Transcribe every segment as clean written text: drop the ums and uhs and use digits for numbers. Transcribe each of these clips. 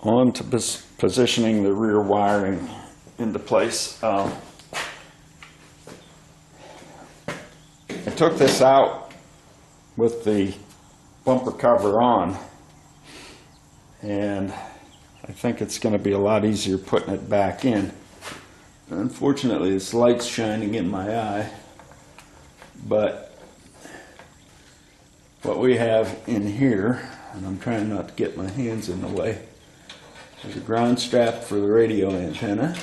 on to positioning the rear wiring into place. I took this out with the bumper cover on, and I think it's going to be a lot easier putting it back in. Unfortunately, this light's shining in my eye, but what we have in here, and I'm trying not to get my hands in the way, there's a ground strap for the radio antenna.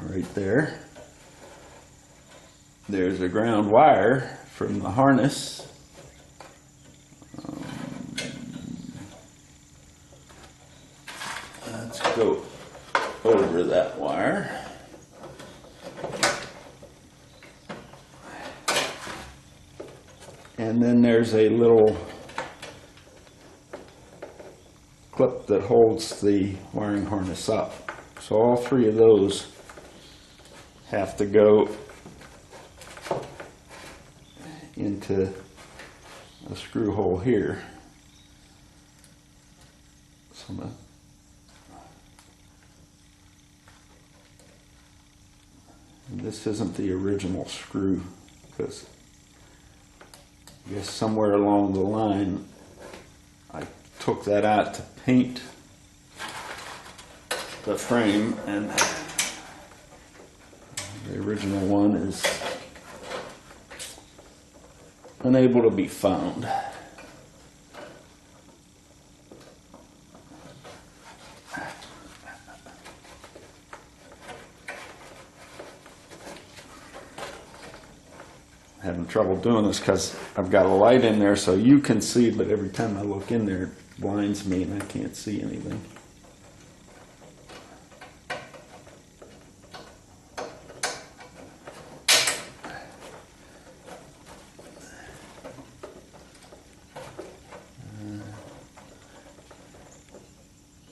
Right there. There's a ground wire from the harness. Let's go over that wire. And then there's a little clip that holds the wiring harness up. So all three of those have to go into a screw hole here. So this isn't the original screw, because I guess somewhere along the line I took that out to paint the frame, and the original one is unable to be found. Having trouble doing this because I've got a light in there so you can see, but every time I look in there it blinds me and I can't see anything.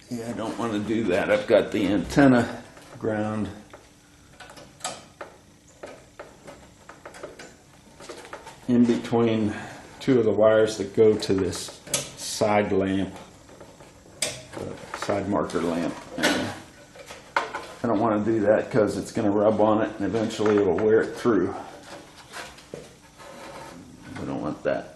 Yeah, I don't want to do that. I've got the antenna ground in between two of the wires that go to this side lamp, side marker lamp. And I don't want to do that because it's going to rub on it and eventually it'll wear it through. We don't want that.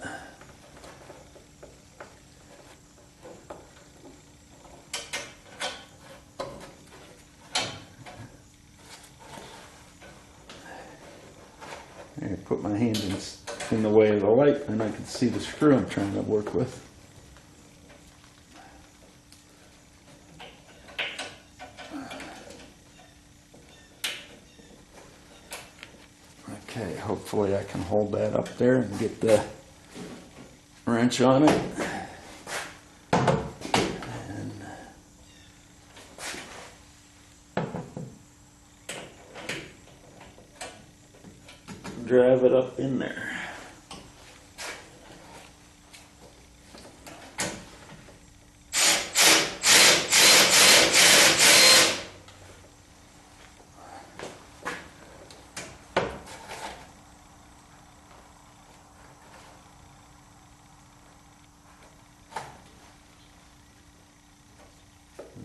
I put my hand in the way of the light and I can see the screw I'm trying to work with. Okay, hopefully I can hold that up there and get the wrench on it. And drive it up in there.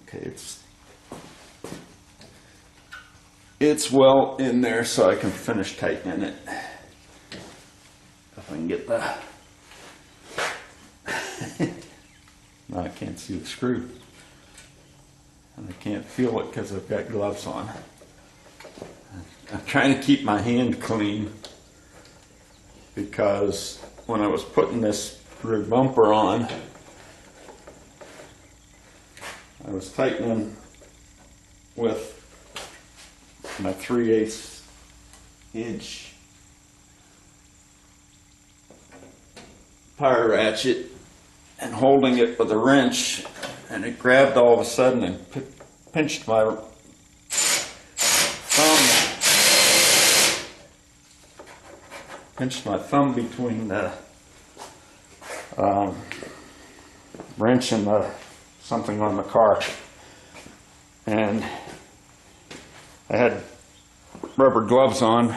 Okay, it's well in there, so I can finish tightening it. If I can get the no, I can't see the screw, and I can't feel it because I've got gloves on. I'm trying to keep my hand clean because when I was putting this rear bumper on, I was tightening with my 3/8 inch power ratchet and holding it with a wrench, and it grabbed all of a sudden and pinched my thumb between the wrench and the something on the car, and I had rubber gloves on,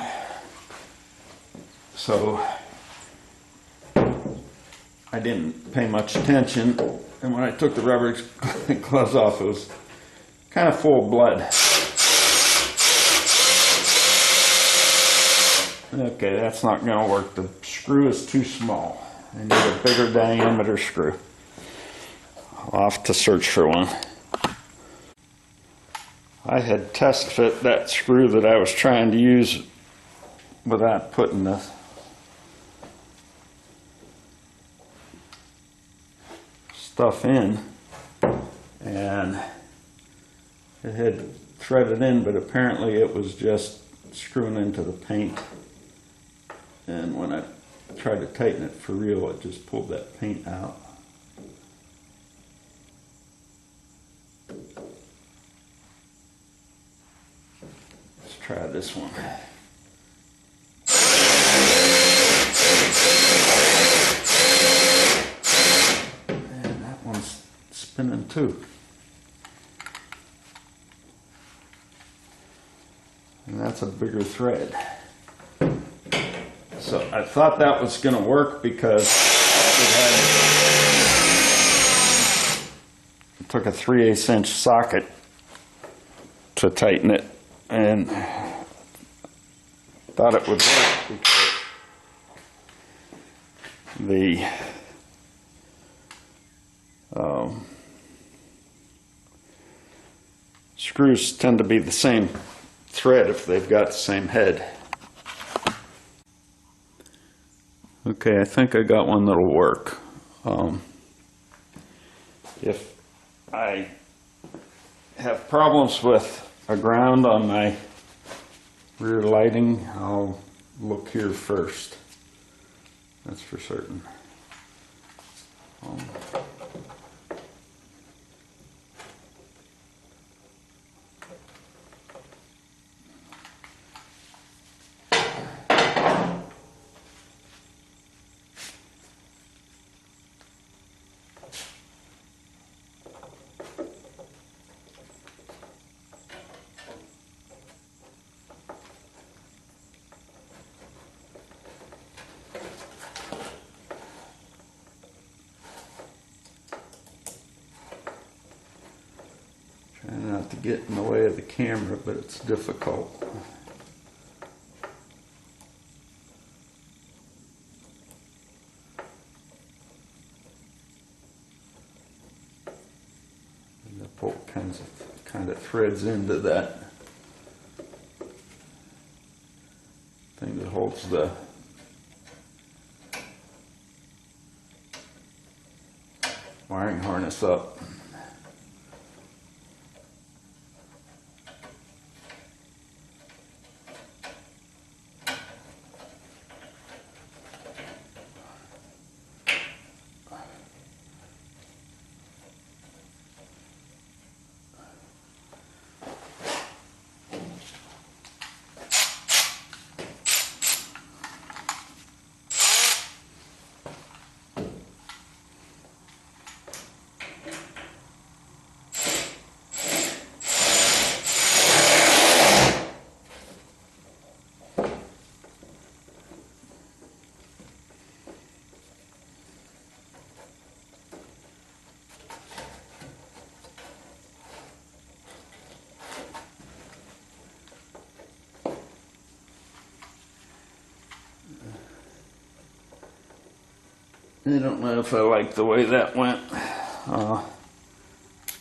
so I didn't pay much attention, and when I took the rubber gloves off, it was kind of full of blood. Okay, that's not going to work. The screw is too small. I need a bigger diameter screw. I'll have to search for one. I had test fit that screw that I was trying to use without putting the stuff in, and it had threaded in, but apparently it was just screwing into the paint, and when I tried to tighten it for real, it just pulled that paint out. Let's try this one. And that one's spinning too. And that's a bigger thread. So I thought that was going to work because it took a 3/8 inch socket to tighten it, and thought it would work because the screws tend to be the same thread if they've got the same head. Okay, I think I got one that'll work. If I have problems with a ground on my rear lighting, I'll look here first. That's for certain. Trying not to get in the way of the camera, but it's difficult. And the bolt kind of threads into that thing that holds the wiring harness up. I don't know if I like the way that went.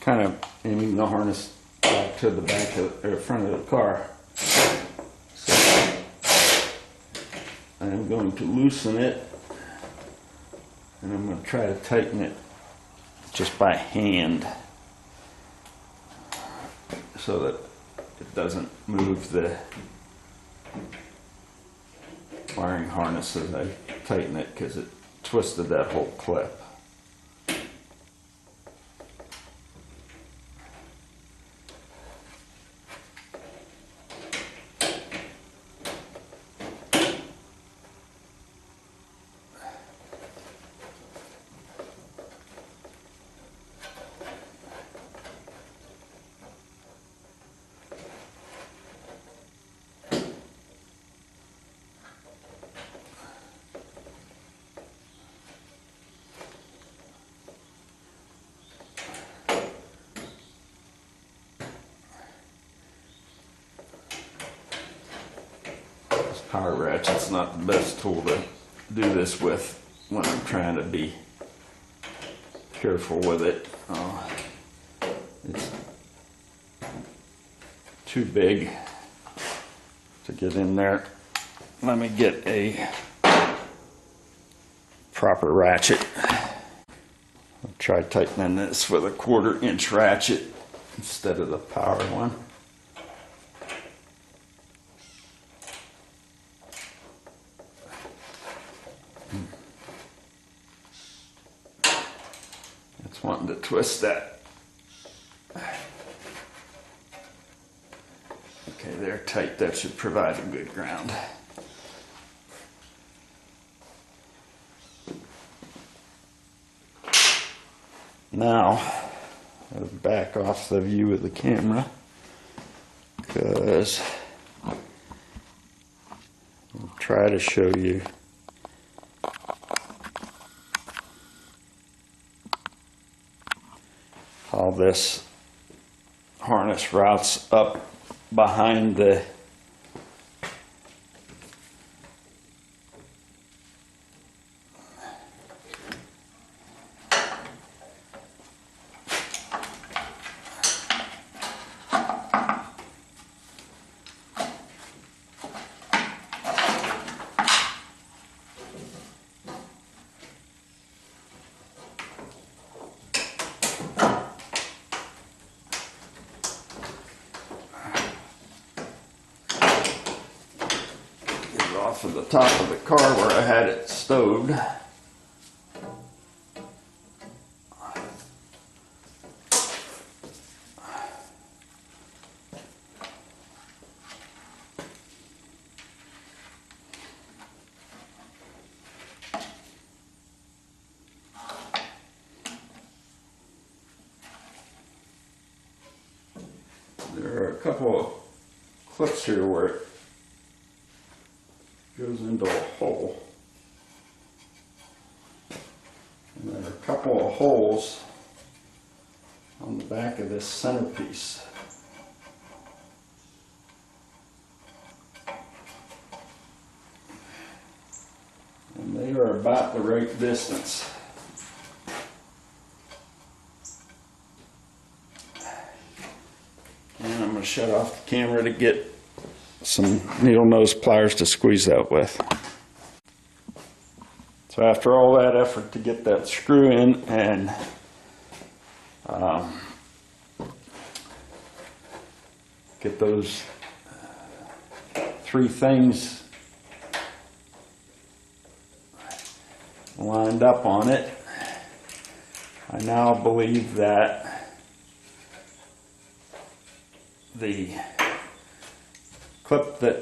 Kind of aiming the harness back to the back of, or front of the car. So I'm going to loosen it, and I'm going to try to tighten it just by hand so that it doesn't move the wiring harness as I tighten it, because it twisted that whole clip. power ratchet's not the best tool to do this with when I'm trying to be careful with it. It's too big to get in there. Let me get a proper ratchet. I'll try tightening this with a 1/4 inch ratchet instead of the power one. It's wanting to twist that. Okay, they're tight. That should provide a good ground. Now, I'll back off the view of the camera because I'll try to show you how this harness routes up behind the off of the top of the car where I had it stowed. There are a couple of clips here where it goes into a hole. And there are a couple of holes on the back of this centerpiece. And they are about the right distance. And I'm going to shut off the camera to get some needle nose pliers to squeeze out with. So after all that effort to get that screw in and get those 3 things lined up on it, I now believe that the clip that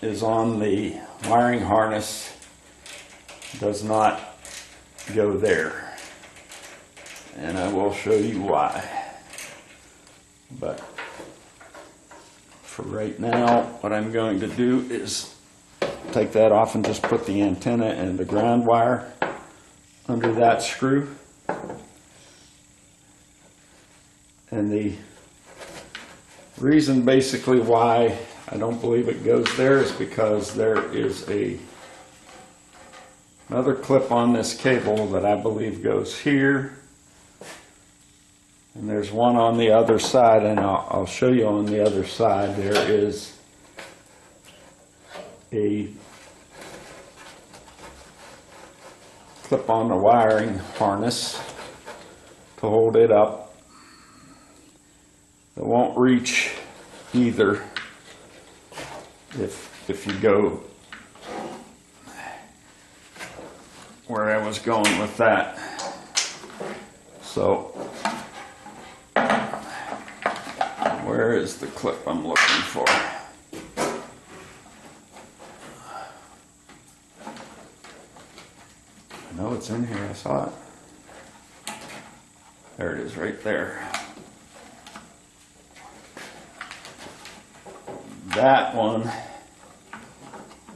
is on the wiring harness does not go there, and I will show you why. But for right now, what I'm going to do is take that off and just put the antenna and the ground wire under that screw. And the reason basically why I don't believe it goes there is because there is another clip on this cable that I believe goes here, and there's one on the other side, and I'll show you on the other side. There is a clip on the wiring harness to hold it up. It won't reach either if you go where I was going with that. So where is the clip I'm looking for? I know it's in here, I saw it. There it is, right there. That one,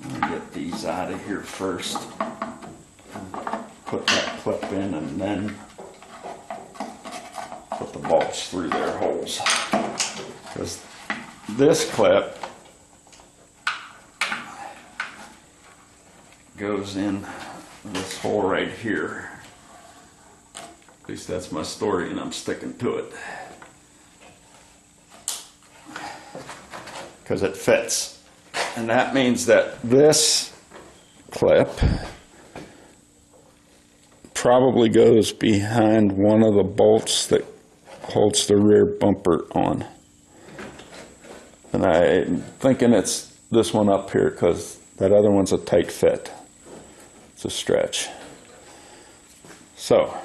let me get these out of here first. Put that clip in and then put the bolts through their holes. Because this clip goes in this hole right here. At least that's my story, and I'm sticking to it. Because it fits. And that means that this clip probably goes behind one of the bolts that holds the rear bumper on. And I'm thinking it's this one up here because that other one's a tight fit. It's a stretch. So,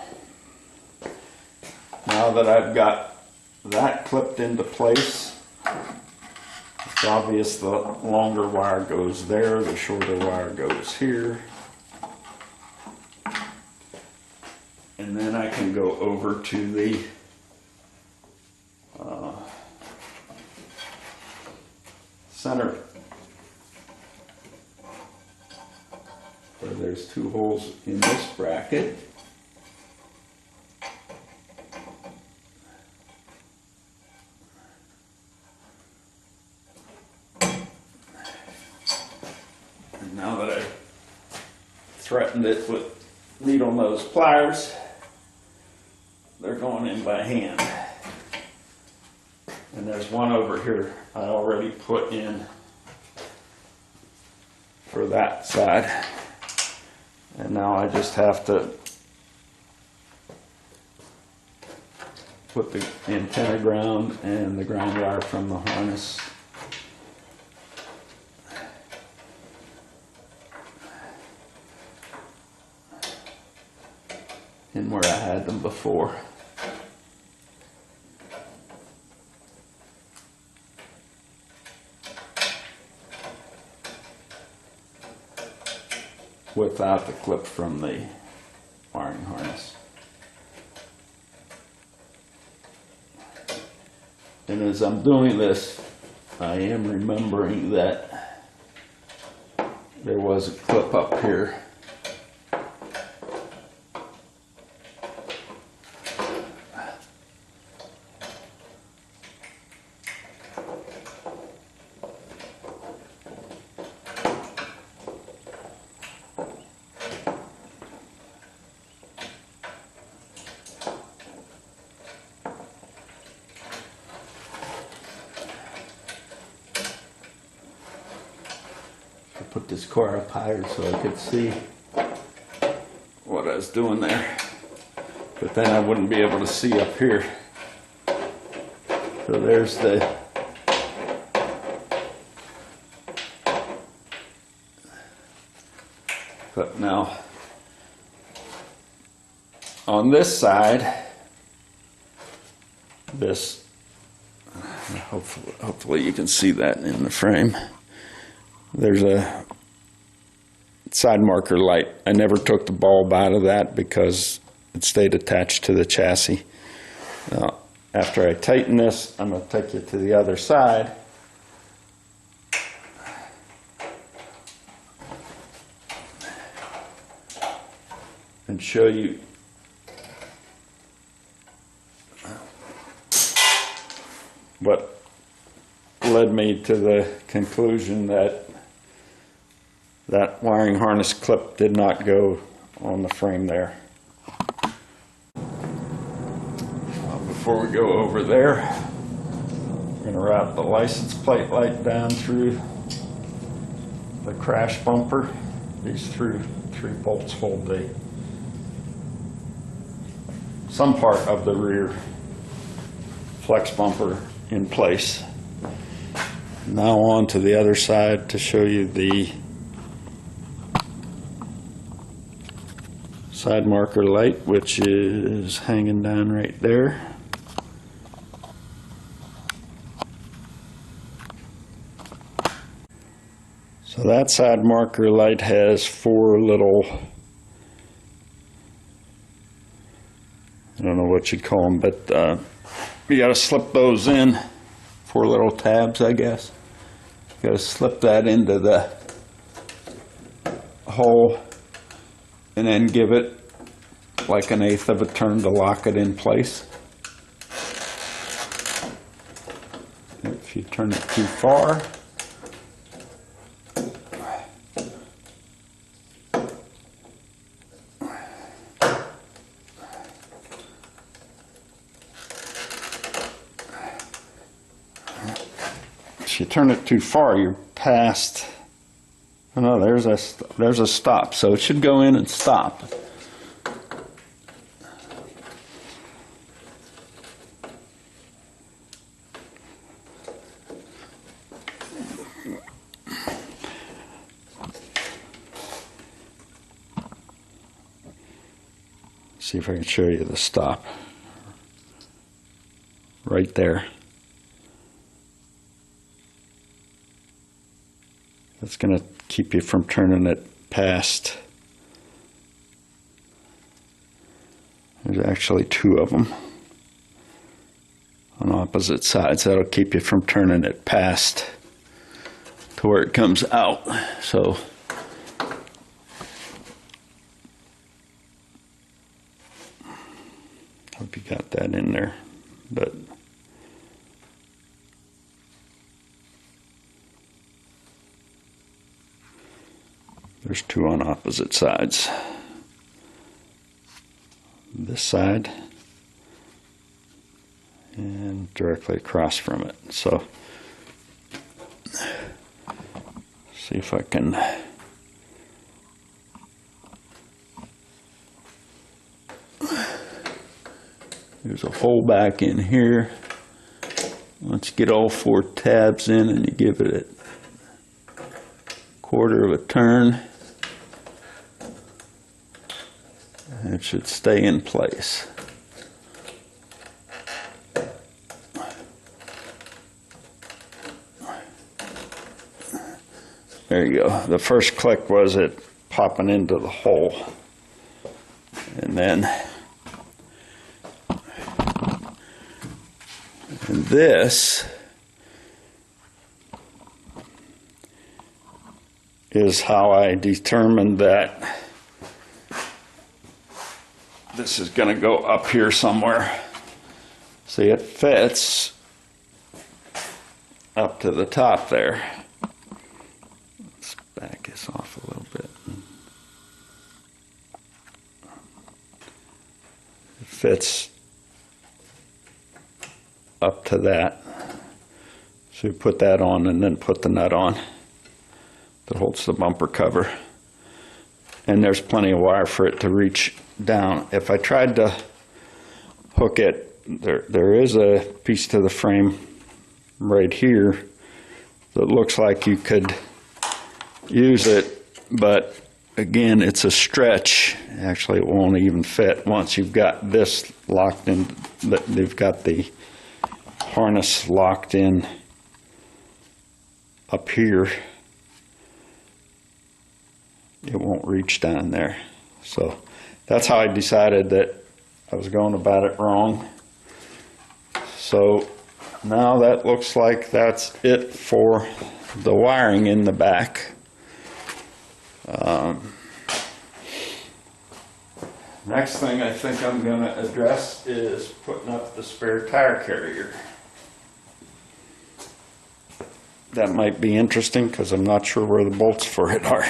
now that I've got that clipped into place, it's obvious the longer wire goes there, the shorter wire goes here. And then I can go over to the center, where there's 2 holes in this bracket. And now that I've threatened it with needle nose pliers, they're going in by hand. And there's one over here I already put in for that side. And now I just have to put the antenna ground and the ground wire from the harness in where I had them before. Without the clip from the wiring harness. And as I'm doing this, I am remembering that there was a clip up here. Put this car up higher so I could see what I was doing there, but then I wouldn't be able to see up here. So there's the but now on this side, this hopefully you can see that in the frame. There's a side marker light. I never took the bulb out of that because it stayed attached to the chassis. Now, after I tighten this, I'm going to take you to the other side. And show you what led me to the conclusion that that wiring harness clip did not go on the frame there. Before we go over there, we're going to route the license plate light down through the crash bumper. These 3 bolts hold some part of the rear flex bumper in place. Now on to the other side to show you the side marker light, which is hanging down right there. So that side marker light has 4 little, I don't know what you'd call them, but you got to slip those in. 4 little tabs, I guess. You got to slip that into the hole and then give it like 1/8 of a turn to lock it in place. If you turn it too far, if you turn it too far, you're past. Oh no, there's a stop, so it should go in and stop. See if I can show you the stop. Right there. That's going to keep you from turning it past. There's actually two of them on opposite sides. That'll keep you from turning it past to where it comes out. So hope you got that in there, but there's two on opposite sides. This side and directly across from it. So see if I can there's a hole back in here. Once you get all four tabs in and you give it a quarter of a turn, it should stay in place. There you go. The first click was it popping into the hole. And then this is how I determined that this is going to go up here somewhere. See, it fits up to the top there. Let's back this off a little bit. It fits up to that. So you put that on and then put the nut on that holds the bumper cover. And there's plenty of wire for it to reach down. If I tried to hook it, there is a piece to the frame right here that looks like you could use it, but again, it's a stretch. Actually, it won't even fit once you've got this locked in. They've got the harness locked in up here. It won't reach down there. So that's how I decided that I was going about it wrong. So now that looks like that's it for the wiring in the back. Next thing I think I'm going to address is putting up the spare tire carrier. That might be interesting because I'm not sure where the bolts for it are.